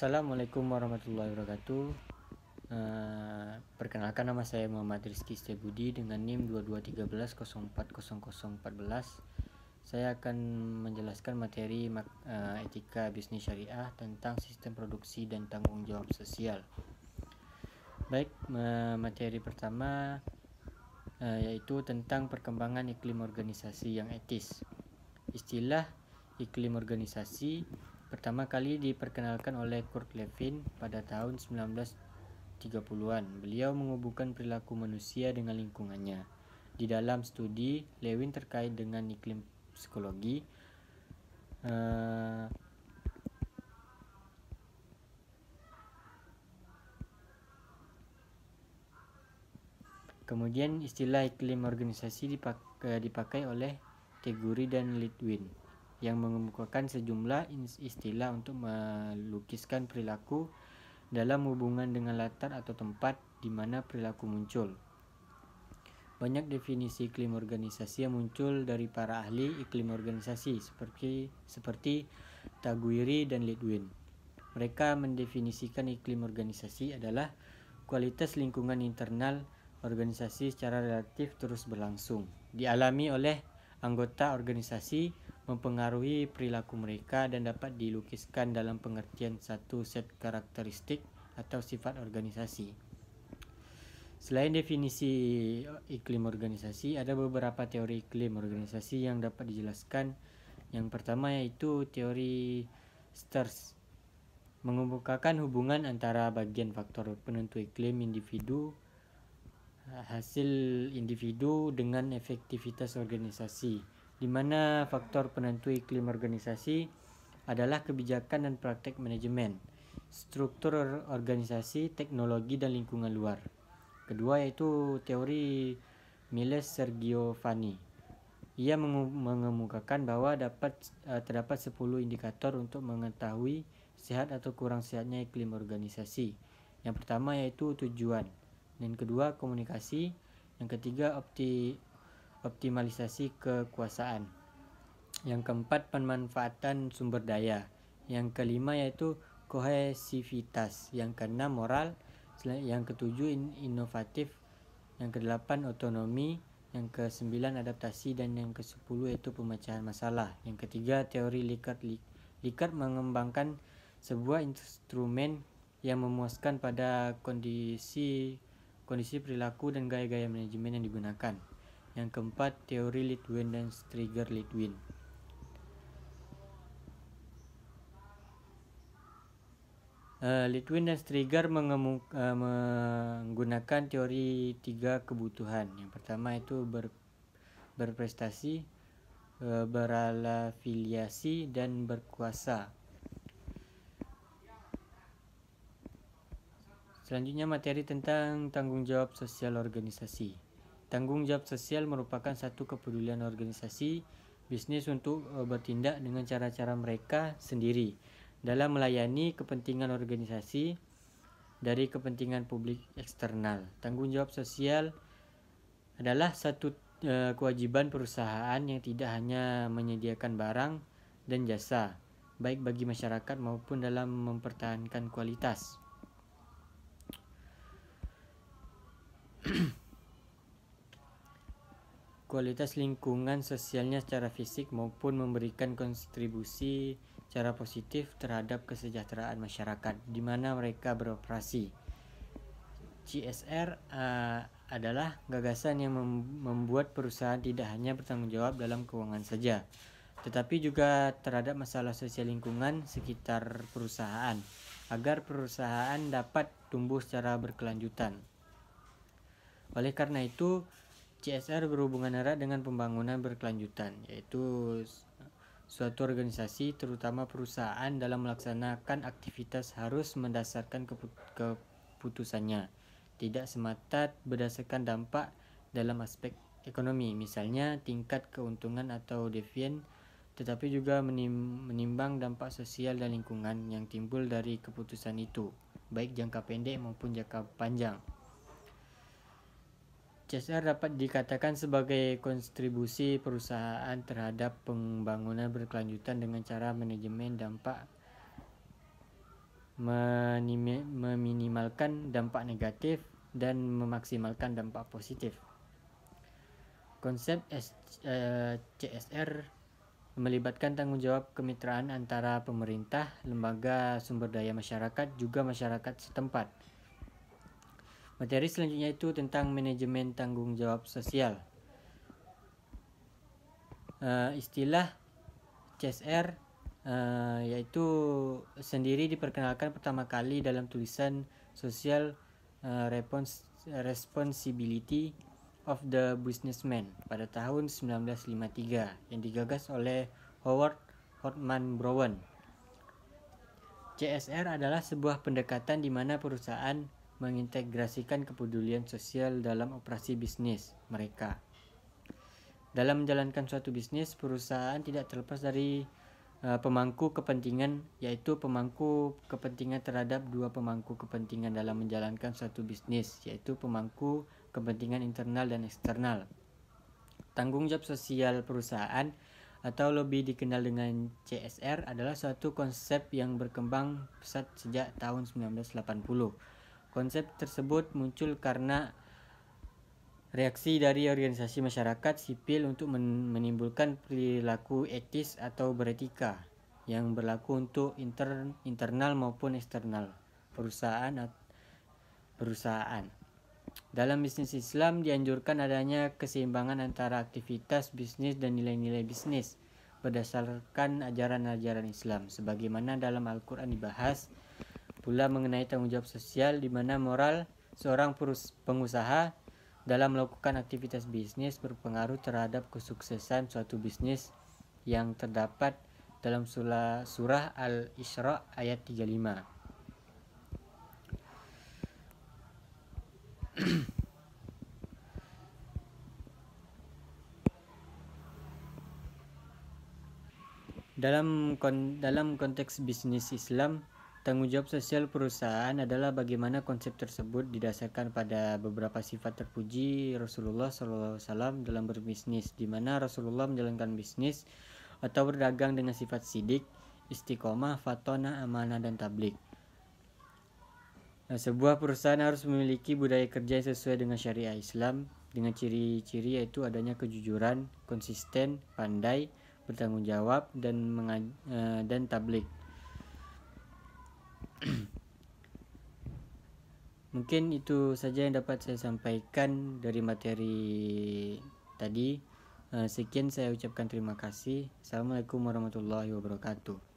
Assalamualaikum warahmatullahi wabarakatuh. Perkenalkan, nama saya Muhammad Rizky Setiabudi dengan NIM 2213040014. Saya akan menjelaskan materi etika bisnis syariah tentang sistem produksi dan tanggung jawab sosial. Baik, materi pertama yaitu tentang perkembangan iklim organisasi yang etis. Istilah iklim organisasi pertama kali diperkenalkan oleh Kurt Lewin pada tahun 1930-an. Beliau menghubungkan perilaku manusia dengan lingkungannya. Di dalam studi Lewin terkait dengan iklim psikologi, kemudian istilah iklim organisasi dipakai oleh Teguri dan Litwin yang mengemukakan sejumlah istilah untuk melukiskan perilaku dalam hubungan dengan latar atau tempat di mana perilaku muncul. Banyak definisi iklim organisasi yang muncul dari para ahli iklim organisasi seperti Taguiri dan Litwin. Mereka mendefinisikan iklim organisasi adalah kualitas lingkungan internal organisasi secara relatif terus berlangsung, dialami oleh anggota organisasi, mempengaruhi perilaku mereka, dan dapat dilukiskan dalam pengertian satu set karakteristik atau sifat organisasi. Selain definisi iklim organisasi, ada beberapa teori iklim organisasi yang dapat dijelaskan. Yang pertama yaitu teori Sters, mengemukakan hubungan antara bagian faktor penentu iklim individu, hasil individu dengan efektivitas organisasi, di mana faktor penentu iklim organisasi adalah kebijakan dan praktek manajemen, struktur organisasi, teknologi, dan lingkungan luar. Kedua yaitu teori Miles Sergiovanni. Ia mengemukakan bahwa terdapat 10 indikator untuk mengetahui sehat atau kurang sehatnya iklim organisasi. Yang pertama yaitu tujuan, yang kedua komunikasi, yang ketiga optimalisasi kekuasaan, yang keempat pemanfaatan sumber daya, yang kelima yaitu kohesivitas, yang keenam moral, yang ketujuh inovatif, yang kedelapan otonomi, yang kesembilan adaptasi, dan yang kesepuluh yaitu pemecahan masalah. Yang ketiga teori Likert. Likert mengembangkan sebuah instrumen yang memuaskan pada kondisi perilaku dan gaya-gaya manajemen yang digunakan. Yang keempat teori Litwin dan Striger-Litwin. Litwin dan Striger menggunakan teori tiga kebutuhan. Yang pertama itu berprestasi, berafiliasi, dan berkuasa. Selanjutnya materi tentang tanggung jawab sosial organisasi. Tanggung jawab sosial merupakan satu kepedulian organisasi bisnis untuk bertindak dengan cara-cara mereka sendiri dalam melayani kepentingan organisasi dari kepentingan publik eksternal. Tanggung jawab sosial adalah satu kewajiban perusahaan yang tidak hanya menyediakan barang dan jasa, baik bagi masyarakat maupun dalam mempertahankan kualitas. Kualitas lingkungan sosialnya secara fisik maupun memberikan kontribusi secara positif terhadap kesejahteraan masyarakat di mana mereka beroperasi. CSR adalah gagasan yang membuat perusahaan tidak hanya bertanggung jawab dalam keuangan saja, tetapi juga terhadap masalah sosial lingkungan sekitar perusahaan agar perusahaan dapat tumbuh secara berkelanjutan. Oleh karena itu, CSR berhubungan erat dengan pembangunan berkelanjutan, yaitu suatu organisasi, terutama perusahaan, dalam melaksanakan aktivitas harus mendasarkan keputusannya tidak semata berdasarkan dampak dalam aspek ekonomi, misalnya tingkat keuntungan atau dividen, tetapi juga menimbang dampak sosial dan lingkungan yang timbul dari keputusan itu, baik jangka pendek maupun jangka panjang. CSR dapat dikatakan sebagai kontribusi perusahaan terhadap pembangunan berkelanjutan dengan cara manajemen dampak meminimalkan dampak negatif dan memaksimalkan dampak positif. Konsep CSR melibatkan tanggung jawab kemitraan antara pemerintah, lembaga sumber daya masyarakat, juga masyarakat setempat. Materi selanjutnya itu tentang manajemen tanggung jawab sosial. Istilah CSR yaitu sendiri diperkenalkan pertama kali dalam tulisan Social Responsibility of the Businessman pada tahun 1953 yang digagas oleh Howard Hortman Brown. CSR adalah sebuah pendekatan di mana perusahaan mengintegrasikan kepedulian sosial dalam operasi bisnis mereka. Dalam menjalankan suatu bisnis, perusahaan tidak terlepas dari pemangku kepentingan, yaitu pemangku kepentingan terhadap dua pemangku kepentingan dalam menjalankan suatu bisnis, yaitu pemangku kepentingan internal dan eksternal. Tanggung jawab sosial perusahaan atau lebih dikenal dengan CSR adalah suatu konsep yang berkembang pesat sejak tahun 1980. Konsep tersebut muncul karena reaksi dari organisasi masyarakat sipil untuk menimbulkan perilaku etis atau beretika yang berlaku untuk internal maupun eksternal perusahaan. Dalam bisnis Islam dianjurkan adanya keseimbangan antara aktivitas bisnis dan nilai-nilai bisnis berdasarkan ajaran-ajaran Islam, sebagaimana dalam Al-Quran dibahas pula mengenai tanggung jawab sosial, di mana moral seorang pengusaha dalam melakukan aktivitas bisnis berpengaruh terhadap kesuksesan suatu bisnis yang terdapat dalam surah Al-Isra ayat 35. Dalam konteks bisnis Islam, tanggung jawab sosial perusahaan adalah bagaimana konsep tersebut didasarkan pada beberapa sifat terpuji Rasulullah SAW dalam berbisnis, di mana Rasulullah menjalankan bisnis atau berdagang dengan sifat sidik, istiqomah, fatonah, amanah, dan tablik. Sebuah perusahaan harus memiliki budaya kerja yang sesuai dengan syariah Islam dengan ciri-ciri yaitu adanya kejujuran, konsisten, pandai, bertanggung jawab, dan tablik. Mungkin itu saja yang dapat saya sampaikan dari materi tadi. Sekian saya ucapkan terima kasih. Assalamualaikum warahmatullahi wabarakatuh.